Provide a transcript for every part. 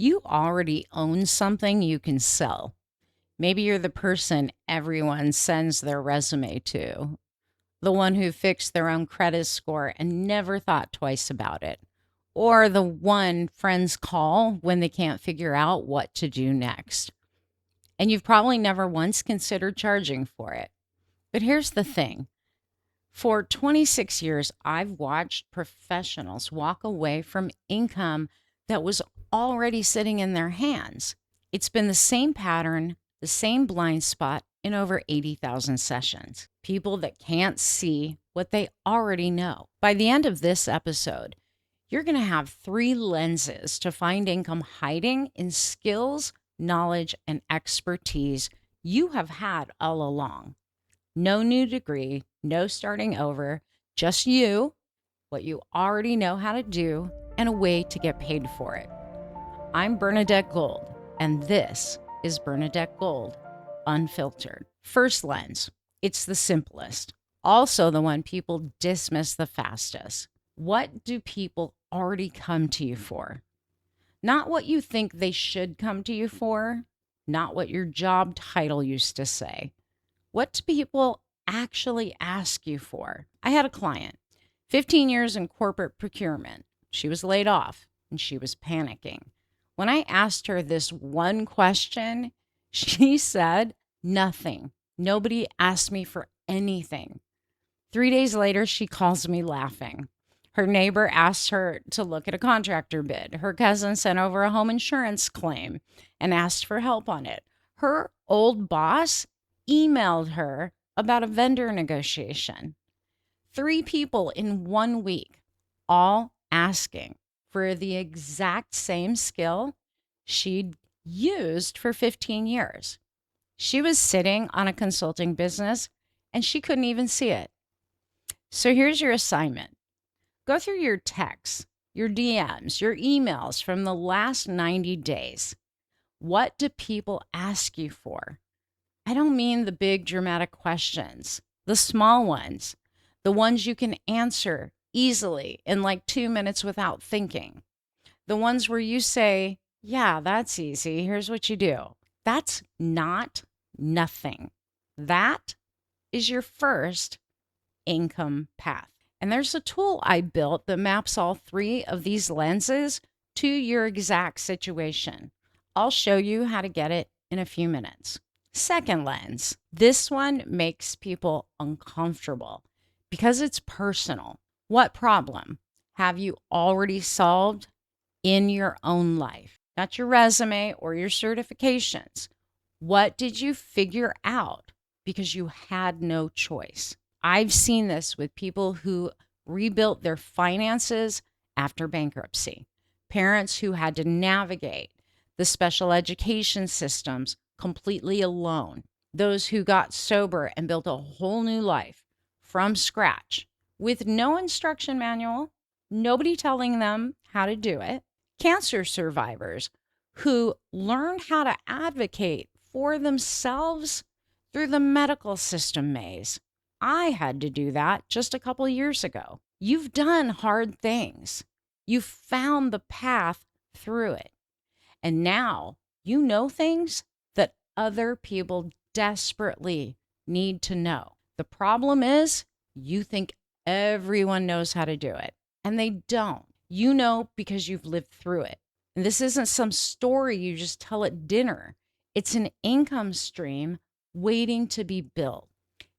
You already own something you can sell. Maybe you're the person everyone sends their resume to, the one who fixed their own credit score and never thought twice about it, or the one friends call when they can't figure out what to do next. And you've probably never once considered charging for it. But here's the thing. For 26 years, I've watched professionals walk away from income that was already sitting in their hands. It's been the same pattern, the same blind spot in over 80,000 sessions. People that can't see what they already know. By the end of this episode, you're going to have 3 lenses to find income hiding in skills, knowledge, and expertise you have had all along. No new degree, no starting over, just you, what you already know how to do, and a way to get paid for it. I'm Bernadette Gold, and this is Bernadette Gold, Unfiltered. First lens, it's the simplest, also the one people dismiss the fastest. What do people already come to you for? Not what you think they should come to you for, not what your job title used to say. What do people actually ask you for? I had a client, 15 years in corporate procurement. She was laid off and she was panicking. When I asked her this one question, she said, nothing. Nobody asked me for anything. 3 days later, she calls me laughing. Her neighbor asked her to look at a contractor bid. Her cousin sent over a home insurance claim and asked for help on it. Her old boss emailed her about a vendor negotiation. 3 people in 1 week, all asking for the exact same skill she'd used for 15 years. She was sitting on a consulting business and she couldn't even see it. So here's your assignment. Go through your texts, your DMs, your emails from the last 90 days. What do people ask you for? I don't mean the big dramatic questions, the small ones, the ones you can answer easily in like 2 minutes without thinking. The ones where you say, yeah, that's easy. Here's what you do. That's not nothing. That is your first income path. And there's a tool I built that maps all 3 of these lenses to your exact situation. I'll show you how to get it in a few minutes. Second lens, this one makes people uncomfortable because it's personal. What problem have you already solved in your own life? Not your resume or your certifications. What did you figure out because you had no choice? I've seen this with people who rebuilt their finances after bankruptcy, parents who had to navigate the special education systems completely alone, those who got sober and built a whole new life from scratch with no instruction manual, nobody telling them how to do it, cancer survivors who learned how to advocate for themselves through the medical system maze. I had to do that just a couple of years ago. You've done hard things. You've found the path through it. And now you know things that other people desperately need to know. The problem is you think everyone knows how to do it, and they don't. You know because you've lived through it. And this isn't some story you just tell at dinner. It's an income stream waiting to be built.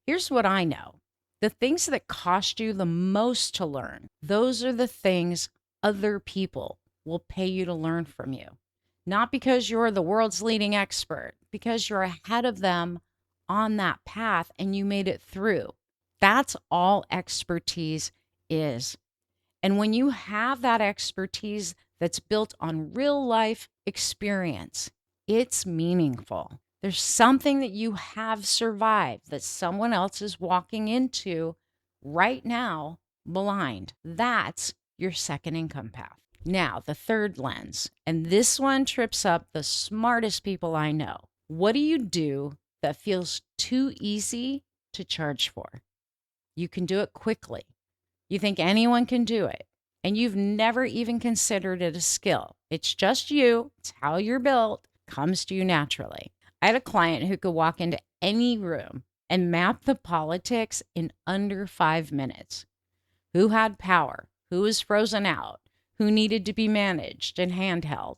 Here's what I know. The things that cost you the most to learn, those are the things other people will pay you to learn from you. Not because you're the world's leading expert, because you're ahead of them on that path and you made it through. That's all expertise is. And when you have that expertise that's built on real life experience, it's meaningful. There's something that you have survived that someone else is walking into right now blind. That's your second income path. Now, the third lens, and this one trips up the smartest people I know. What do you do that feels too easy to charge for? You can do it quickly. You think anyone can do it. and you've never even considered it a skill. It's just you, it's how you're built, comes to you naturally. I had a client who could walk into any room and map the politics in under 5 minutes. Who had power? Who was frozen out? Who needed to be managed and handheld?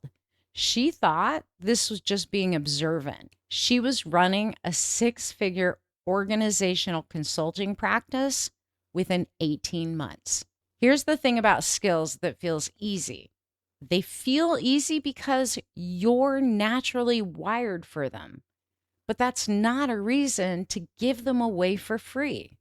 She thought this was just being observant. She was running a 6-figure organizational consulting practice within 18 months. Here's the thing about skills that feels easy. They feel easy because you're naturally wired for them. But that's not a reason to give them away for free.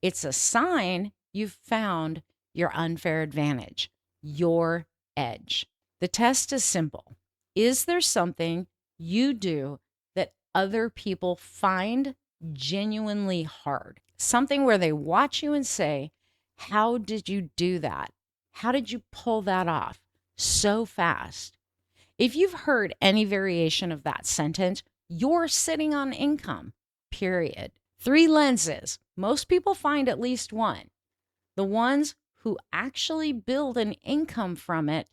It's a sign you've found your unfair advantage, your edge. The test is simple. Is there something you do that other people find genuinely hard? Something where they watch you and say, how did you do that? How did you pull that off so fast? If you've heard any variation of that sentence, you're sitting on income, period. 3 lenses. Most people find at least one. The ones who actually build an income from it,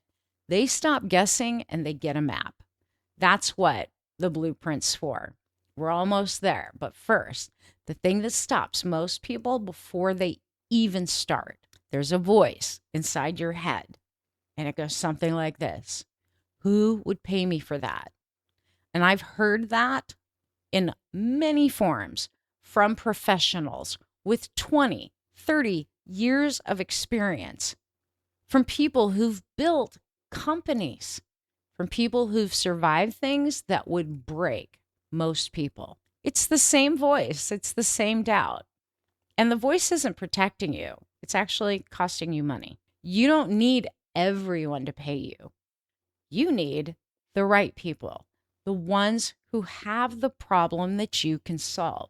they stop guessing and they get a map. That's what the blueprint's for. We're almost there. But first, the thing that stops most people before they even start, there's a voice inside your head, and it goes something like this. Who would pay me for that? And I've heard that in many forms from professionals with 20, 30 years of experience, from people who've built companies, from people who've survived things that would break most people. It's the same voice. It's the same doubt. And the voice isn't protecting you. It's actually costing you money. You don't need everyone to pay you. You need the right people, the ones who have the problem that you can solve,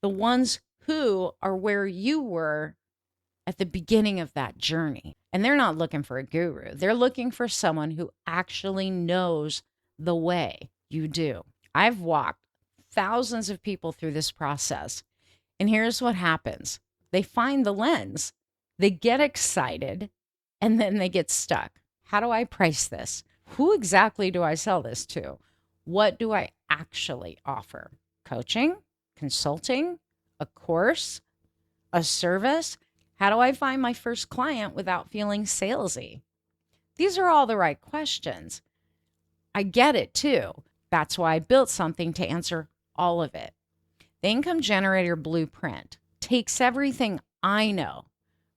the ones who are where you were at the beginning of that journey. And they're not looking for a guru. They're looking for someone who actually knows the way you do. I've walked thousands of people through this process. And here's what happens. They find the lens, they get excited, and then they get stuck. How do I price this? Who exactly do I sell this to? What do I actually offer? Coaching, consulting, a course, a service? How do I find my first client without feeling salesy? These are all the right questions. I get it too. That's why I built something to answer all of it. The Income Generator Blueprint takes everything I know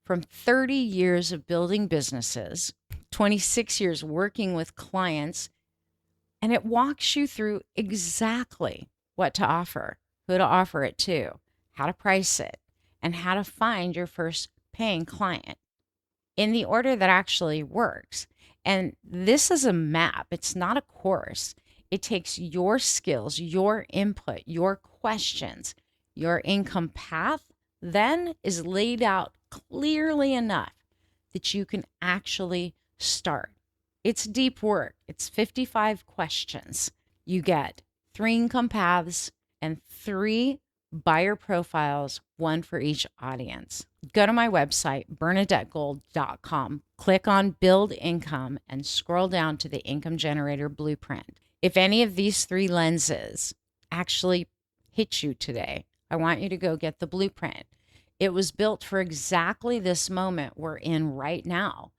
from 30 years of building businesses, 26 years working with clients, and it walks you through exactly what to offer, who to offer it to, how to price it, and how to find your first paying client in the order that actually works. And this is a map. It's not a course. It takes your skills, your input, your questions, your income path, then is laid out clearly enough that you can actually start. It's deep work. It's 55 questions. You get 3 income paths and 3 buyer profiles, 1 for each audience. Go to my website, bernadettegold.com, click on Build Income, and scroll down to the Income Generator Blueprint. If any of these 3 lenses actually hit you today, I want you to go get the blueprint. It was built for exactly this moment we're in right now.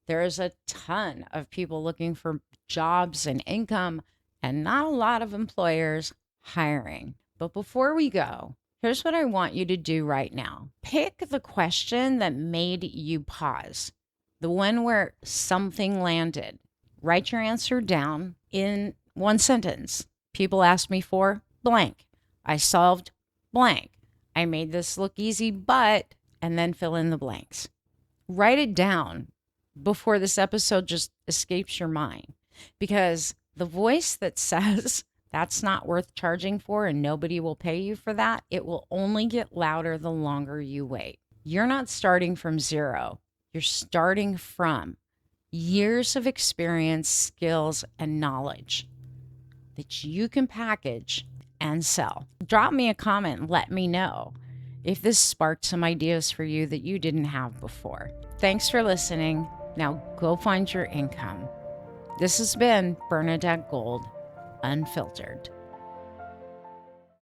There is a ton of people looking for jobs and income, and not a lot of employers hiring. But before we go, here's what I want you to do right now. Pick the question that made you pause, the one where something landed. Write your answer down in 1 sentence. People ask me for blank. I solved blank. I made this look easy, but, and then fill in the blanks. Write it down before this episode just escapes your mind, because the voice that says that's not worth charging for and nobody will pay you for that, it will only get louder the longer you wait. You're not starting from zero. You're starting from years of experience, skills, and knowledge that you can package and sell. Drop me a comment and let me know if this sparked some ideas for you that you didn't have before. Thanks for listening. Now go find your income. This has been Bernadette Gold, Unfiltered.